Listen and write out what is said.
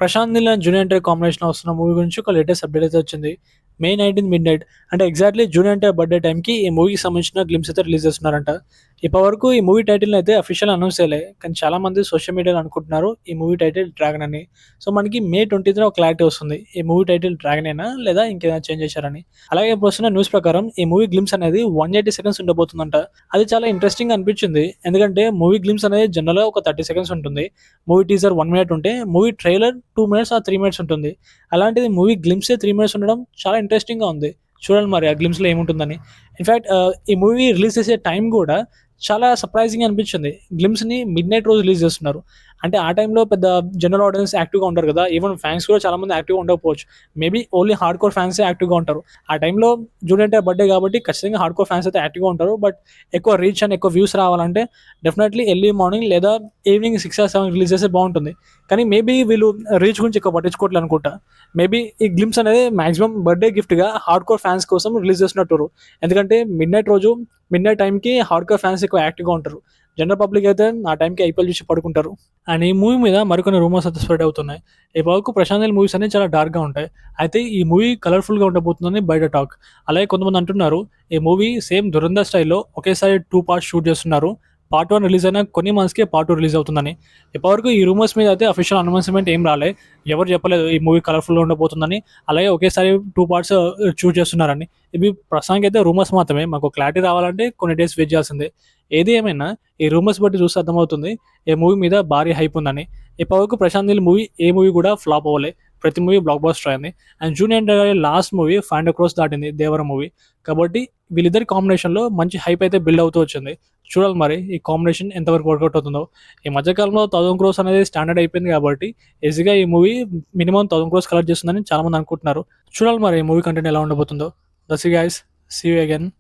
Prashanth Neel and junior NTR combination వస్తున్న movie గురించి ఒక లేటెస్ట్ అప్డేట్ అయితే వచ్చింది. మే 19 మిడ్ నైట్ అంటే ఎగ్జాక్ట్లీ జూనియర్ ఎన్టీఆర్ బర్త్డే టైంకి ఈ మూవీకి సంబంధించిన గ్లిమ్స్ అయితే రిలీజ్ చేస్తున్నారంట. ఇప్పటివరకు ఈ మూవీ టైటిల్ అయితే అఫీషియల్ అనౌన్స్ చేయలే, కానీ చాలా మంది సోషల్ మీడియాలో అనుకుంటున్నారు ఈ మూవీ టైటిల్ డ్రాగన్ అని. సో మనకి మే 20న ఒక క్లారిటీ వస్తుంది, ఈ మూవీ టైటిల్ డ్రాగన్ అయినా లేదా ఇంకేదైనా చేంజ్ చేశారని. అలాగే ఇప్పుడు వస్తున్న న్యూస్ ప్రకారం ఈ మూవీ గ్లిమ్స్ అనేది 180 సెకండ్స్ ఉండబోతుందంట. అది చాలా ఇంట్రెస్టింగ్ అనిపించింది, ఎందుకంటే మూవీ గ్లిమ్స్ అనేది జనరల్గా ఒక 30 సెకండ్స్ ఉంటుంది. మూవీ టీజర్ 1 మినిట్ ఉంటే మూవీ ట్రైలర్ 2 మినిట్స్ ఆ 3 మినిట్స్ ఉంటుంది. అలాంటిది మూవీ గ్లిమ్సే 3 మినిట్స్ ఉండడం చాలా ఇంట్రెస్టింగ్గా ఉంది. చూడండి మరి ఆ గ్లిమ్స్లో ఏముంటుందని. ఇన్ఫ్యాక్ట్ ఈ మూవీ రిలీజ్ చేసే టైం కూడా చాలా సర్ప్రైజింగ్ అనిపించింది. గ్లిమ్స్ని మిడ్ నైట్ రోజు రిలీజ్ చేస్తున్నారు. అంటే ఆ టైంలో పెద్ద జనరల్ ఆడియన్స్ యాక్టివ్గా ఉంటారు కదా, ఈవెన్ ఫ్యాన్స్ కూడా చాలా మంది యాక్టివ్గా ఉండకపోవచ్చు. మేబీ ఓన్లీ హార్డ్ కోర్ ఫ్యాన్సే యాక్టివ్గా ఉంటారు. ఆ టైంలో జూనియర్ ఎన్టీఆర్ బర్త్డే కాబట్టి ఖచ్చితంగా హార్డ్ కోర్ ఫ్యాన్స్ అయితే యాక్టివ్గా ఉంటారు. బట్ ఎక్కువ రీచ్ అండ్ ఎక్కువ వ్యూస్ రావాలంటే డెఫినెట్లీ ఎర్లీ మార్నింగ్ లేదా ఈవినింగ్ 6 or 7 రిలీజ్ చేస్తే బాగుంటుంది. కానీ మేబీ వీళ్ళు రీచ్ గురించి ఎక్కువ పట్టించుకోవట్లేదు అనుకుంటా. మేబీ ఈ గ్లిమ్స్ అనేది మాక్సిమం బర్త్డే గిఫ్ట్గా హార్డ్ కోర్ ఫ్యాన్స్ కోసం రిలీజ్ చేస్తున్నట్టు. ఎందుకంటే మిడ్ నైట్ టైంకి హార్డ్ కోర్ ఫ్యాన్స్ ఎక్కువ యాక్టివ్గా ఉంటారు. జనరల్ పబ్లిక్ అయితే ఆ టైంకి ఐపీఎల్ చూసి పడుకుంటారు. అండ్ ఈ మూవీ మీద మరికొన్ని రూమర్స్ అయితే స్ప్రెడ్ అవుతున్నాయి. ఇప్పటివరకు ప్రశాంత్ నీల్ మూవీస్ అనేవి చాలా డార్క్గా ఉంటాయి. అయితే ఈ మూవీ కలర్ఫుల్గా ఉండబోతుందని బయట టాక్. అలాగే కొంతమంది అంటున్నారు ఈ మూవీ సేమ్ దురంధర్ స్టైల్లో ఒకేసారి 2 పార్ట్స్ షూట్ చేస్తున్నారు. పార్ట్ 1 రిలీజ్ అయినా కొన్ని మంత్స్కే పార్ట్ 2 రిలీజ్ అవుతుందని. ఇప్పటివరకు ఈ రూమర్స్ మీద అయితే అఫీషియల్ అనౌన్స్మెంట్ ఏం రాలే. ఎవరు చెప్పలేదు ఈ మూవీ కలర్ఫుల్గా ఉండబోతుందని, అలాగే ఒకేసారి 2 పార్ట్స్ షూట్ చేస్తున్నారని. ఇవి ప్రస్తుతానికి అయితే రూమర్స్ మాత్రమే. మాకు క్లారిటీ రావాలంటే కొన్ని డేస్ వెయిట్ చేయాల్సిందే. ఏది ఏమైనా ఈ రూమర్స్ బట్టి చూస్తే అర్థమవుతుంది ఈ మూవీ మీద భారీ హైప్ ఉందని. ఇప్పటివరకు ప్రశాంత్ నీల్ మూవీ ఏ మూవీ కూడా ఫ్లాప్ అవ్వలే. ప్రతి మూవీ బ్లాక్ బస్టర్ అయింది. And junior NTR last movie 500 crores దాటింది, దేవర మూవీ. కాబట్టి వీళ్ళిద్దరి కాంబినేషన్లో మంచి హైప్ అయితే బిల్డ్ అవుతూ వచ్చింది. చూడాలి మరి ఈ కాంబినేషన్ ఎంతవరకు వర్కౌట్ అవుతుందో. ఈ మధ్యకాలంలో 1000 crores అనేది స్టాండర్డ్ అయిపోయింది కాబట్టి ఈజీగా ఈ మూవీ మినిమం 1000 crores కలెక్ట్ చేస్తుందని చాలా మంది అనుకుంటున్నారు. చూడాలి మరి ఈ మూవీ కంటెంట్ ఎలా ఉండబోతుందో. That's it guys, see you again.